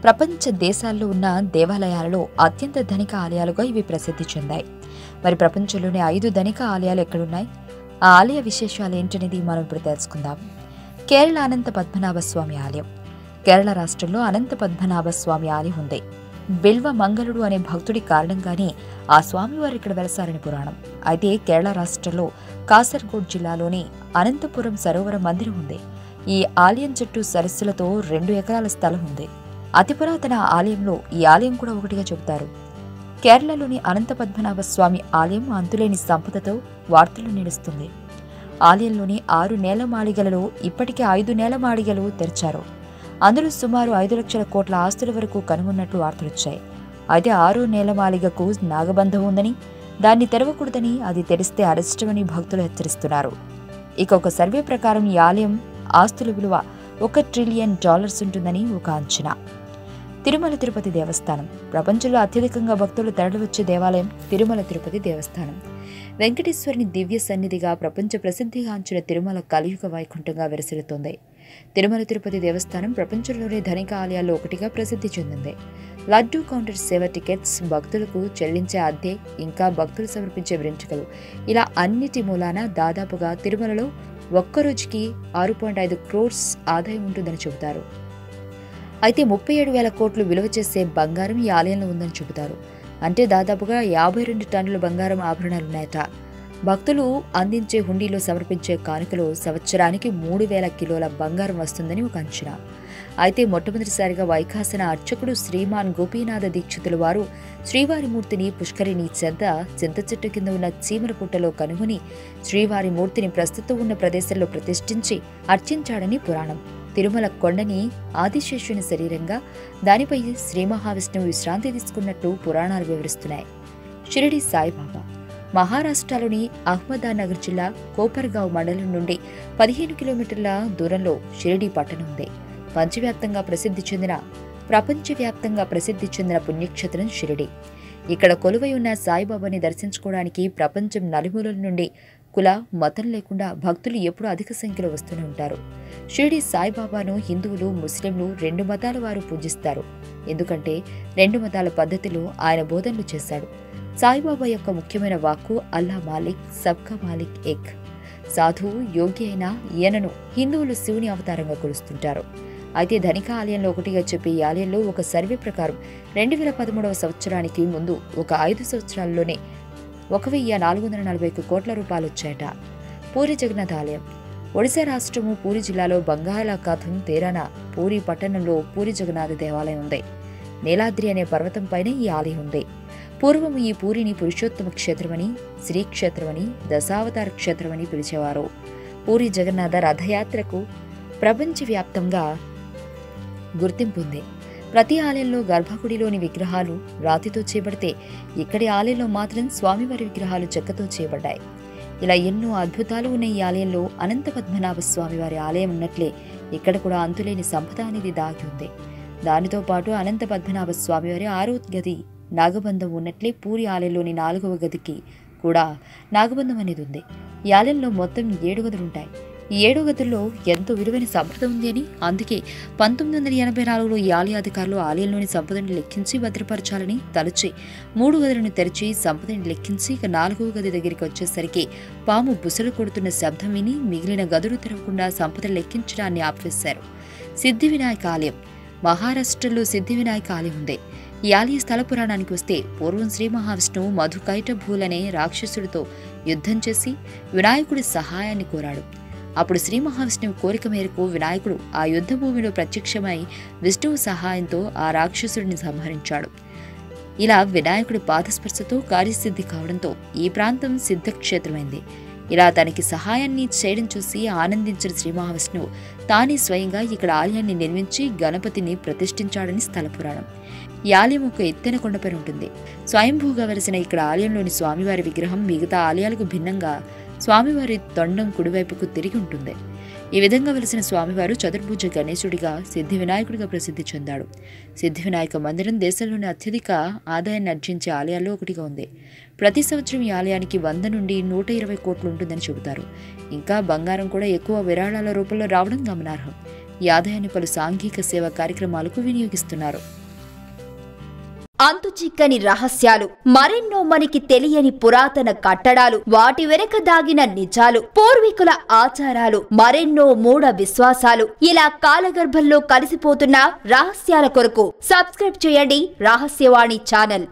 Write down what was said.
ప్రపంచ దేశాల్లో ఉన్న దేవాలయాలలో అత్యంత ధనిక ఆలయాలుగా ఇవి ప్రసిద్ధి చెందాయి. మరి ప్రపంచంలోని 5 ధనిక ఆలయాలు ఎక్కడున్నాయి? ఆ ఆలయ విశేషాలు ఏంటనేది మనం ఇప్పుడు తెలుసుకుందాం. కేరళ అనంత పద్మనాభ స్వామి ఆలయం. కేరళ రాష్ట్రంలో అనంత పద్మనాభ స్వామి ఆలయం ఉంది. బిల్వ మంగళుడు అనే భక్తుడి కారణంగానే ఆ స్వామివారు ఇక్కడ వెలసారని పురాణం. అయితే కేరళ రాష్ట్రంలో కాసర్గోడ్ జిల్లాలోని అనంతపురం సరోవర మందిరం ఉంది. ఈ ఆలయం చుట్టూ సరస్సులతో 2 ఎకరాల స్థలం ఉంది. అతి పురాతన ఆలయంలో ఈ ఆలయం కూడా ఒకటిగా చెబుతారు. కేరళలోని అనంత పద్మనాభ స్వామి ఆలయం అంతులేని సంపదతో వార్తలు నిలుస్తుంది. ఆలయంలోని 6 నేలమాళిగలలో ఇప్పటికే 5 నేలమాళిగలు తెరిచారు. అందులో సుమారు 5 లక్షల కోట్ల ఆస్తుల వరకు కనుగొన్నట్లు వార్తలొచ్చాయి. అయితే 6 నేలమాళిగకు నాగబంధం ఉందని, దాన్ని తెరవకూడదని, అది తెరిస్తే అరెస్టమని భక్తులు హెచ్చరిస్తున్నారు. ఇక ఒక సర్వే ప్రకారం ఈ ఆలయం ఆస్తుల విలువ $1 ట్రిలియన్ ఉంటుందని ఒక అంచనా. తిరుమల తిరుపతి దేవస్థానం. ప్రపంచంలో అత్యధికంగా భక్తులు తరలివచ్చే దేవాలయం తిరుమల తిరుపతి దేవస్థానం. వెంకటేశ్వరుని దివ్య సన్నిధిగా ప్రపంచ ప్రసిద్ధిగాంచిన తిరుమల కలియుగ వైకుంఠంగా విరసిల్లుతోంది. తిరుమల తిరుపతి దేవస్థానం ప్రపంచంలోనే ధనిక ఆలయాల్లో ఒకటిగా ప్రసిద్ధి చెందింది. లడ్డూ కౌంటర్ సేవ, టికెట్స్, భక్తులకు చెల్లించే అద్దె, ఇంకా భక్తులు సమర్పించే వెంట్రుకలు, ఇలా అన్నిటి మూలాన దాదాపుగా తిరుమలలో ఒక్కరోజుకి 6.5 crores ఆదాయం ఉంటుందని చెబుతారు. అయితే 37,000 కోట్లు విలువ చేసే బంగారం ఈ ఆలయంలో ఉందని చెబుతారు. అంటే దాదాపుగా 52 టన్నుల బంగారం ఆభరణాలున్నాయట. భక్తులు అందించే హుండీలో సమర్పించే కానుకలో సంవత్సరానికి 3,000 కిలోల బంగారం వస్తుందని ఒక అంచనా. అయితే మొట్టమొదటిసారిగా వైఖాసన అర్చకుడు శ్రీమాన్ గోపీనాథ దీక్షితుల వారు శ్రీవారి మూర్తిని పుష్కరిణి చింత చెట్టు కింద ఉన్న చీమల పుట్టలో కనుగొని శ్రీవారి మూర్తిని ప్రస్తుతం ఉన్న ప్రదేశంలో ప్రతిష్ఠించి అర్చించాడని పురాణం. తిరుమల కొండని ఆదిశేషుని శరీరంగా, దానిపై శ్రీ మహావిష్ణువు విశ్రాంతి తీసుకున్నట్టు పురాణాలు వివరిస్తున్నాయి. షిరిడి సాయిబాబా. మహారాష్ట్రలోని అహ్మదానగర్ జిల్లా కోపర్గావ్ మండలం నుండి 15 కిలోమీటర్ల దూరంలో షిరిడి పట్టణం ఉంది. ప్రపంచవ్యాప్తంగా ప్రసిద్ధి చెందిన పుణ్యక్షేత్రం షిరిడి. ఇక్కడ కొలువై ఉన్న సాయిబాబాని దర్శించుకోవడానికి ప్రపంచం నలుమూలల నుండి కుల, మతం లేకుండా భక్తులు ఎప్పుడూ అధిక సంఖ్యలో వస్తూనే ఉంటారు. షిరిడి సాయిబాబాను హిందువులు, ముస్లింలు 2 మతాల వారు పూజిస్తారు. ఎందుకంటే 2 మతాల పద్ధతిలో ఆయన బోధనలు చేశాడు. సాయిబాబా యొక్క ముఖ్యమైన వాక్కు అల్లా మాలిక్, సబ్కా మాలిక్ ఏక్. సాధువు, యోగి అయిన ఈయనను హిందువులు శివుని అవతారంగా కొలుస్తుంటారు. అయితే ధనిక ఆలయంలో ఒకటిగా చెప్పే ఈ ఆలయంలో ఒక సర్వే ప్రకారం 2013 సంవత్సరానికి ముందు ఒక 5 సంవత్సరాల్లోనే 1,441 కోట్ల రూపాయలు వచ్చాయట. పూరి జగన్నాథ్ ఆలయం. ఒడిశా రాష్ట్రము పూరి జిల్లాలో బంగాళాఖాతం తీరాన పూరి పట్టణంలో పూరి జగన్నాథ దేవాలయం ఉంది. నీలాద్రి అనే పర్వతం పైన ఈ ఆలయం ఉంది. పూర్వం ఈ పూరిని పురుషోత్తమ క్షేత్రమని, శ్రీక్షేత్రమని, దశావతార క్షేత్రమని పిలిచేవారు. పూరి జగన్నాథ రథయాత్రకు ప్రపంచవ్యాప్తంగా గుర్తింపు ఉంది. ప్రతి ఆలయంలో గర్భగుడిలోని విగ్రహాలు రాతితో చేయబడితే ఇక్కడి ఆలయంలో మాత్రం స్వామివారి విగ్రహాలు చెక్కతో చేయబడ్డాయి. ఇలా ఎన్నో అద్భుతాలు ఉన్న ఈ ఆలయంలో అనంత పద్మనాభ స్వామివారి ఆలయం ఉన్నట్లే ఇక్కడ కూడా అంతులేని సంపద అనేది దాగి ఉంది. దానితో పాటు అనంత పద్మనాభ స్వామివారి 6వ గది నాగబంధం ఉన్నట్లే పూరి ఆలయంలోని 4వ గదికి కూడా నాగబంధం అనేది ఉంది. ఈ ఆలయంలో మొత్తం 7 గదులుంటాయి. ఈ 7 గదుల్లో ఎంతో విలువైన సంపద ఉంది అని, అందుకే 1984లో ఈ ఆలయ అధికారులు ఆలయంలోని సంపదని లెక్కించి భద్రపరచాలని తలచి 3 గదులను తెరిచి సంపదని లెక్కించి ఇక 4వ గది దగ్గరికి వచ్చేసరికి పాము బుసలు కొడుతున్న శబ్దం విని మిగిలిన గదులు తెరవకుండా సంపద లెక్కించడాన్ని ఆపివేశారు. సిద్ధి వినాయక ఆలయం. మహారాష్ట్రలో సిద్ధి వినాయక ఆలయం ఉంది. ఈ ఆలయ స్థల పురాణానికి వస్తే పూర్వం శ్రీ మహావిష్ణువు మధుకైటభూల్ అనే రాక్షసుడితో యుద్ధం చేసి వినాయకుడి సహాయాన్ని కోరాడు. అప్పుడు శ్రీ మహావిష్ణువు కోరిక మేరకు వినాయకుడు ఆ యుద్ధ భూమిలో ప్రత్యక్షమై విష్ణువు సహాయంతో ఆ రాక్షసుడిని సంహరించాడు. ఇలా వినాయకుడి పాదస్పర్శతో కార్యసిద్ధి కావడంతో ఈ ప్రాంతం సిద్ధక్షేత్రమైంది. ఇలా తనకి సహాయాన్ని చేయడం చూసి ఆనందించిన శ్రీ మహావిష్ణువు తానే స్వయంగా ఇక్కడ ఆలయాన్ని నిర్మించి గణపతిని ప్రతిష్ఠించాడని స్థల పురాణం. ఈ ఆలయం ఒక ఎత్తైన కొండపైన ఉంటుంది. స్వయంభూగా వెలిసిన ఇక్కడ ఆలయంలోని స్వామివారి విగ్రహం మిగతా ఆలయాలకు భిన్నంగా స్వామివారి తొండం కుడివైపుకు తిరిగి ఉంటుంది. ఈ విధంగా వెలిసిన స్వామివారు చతుర్భుజ గణేశుడిగా, సిద్ధి వినాయకుడిగా ప్రసిద్ధి చెందాడు. సిద్ధి వినాయక మందిరం దేశంలోని అత్యధిక ఆదాయాన్ని ఆర్జించే ఆలయాల్లో ఒకటిగా ఉంది. ప్రతి సంవత్సరం ఈ ఆలయానికి 100 నుండి 120 కోట్లు ఉంటుందని చెబుతారు. ఇంకా బంగారం కూడా ఎక్కువ విరాళాల రూపంలో రావడం గమనార్హం. ఈ ఆదాయాన్ని పలు సాంఘిక సేవా కార్యక్రమాలకు వినియోగిస్తున్నారు. అంతుచిక్కని రహస్యాలు, మరెన్నో మనకి తెలియని పురాతన కట్టడాలు, వాటి వెనక దాగిన నిజాలు, పూర్వీకుల ఆచారాలు, మరెన్నో మూఢ విశ్వాసాలు, ఇలా కాలగర్భంలో కలిసిపోతున్న రహస్యాల కొరకు సబ్స్క్రైబ్ చేయండి రహస్యవాణి ఛానల్.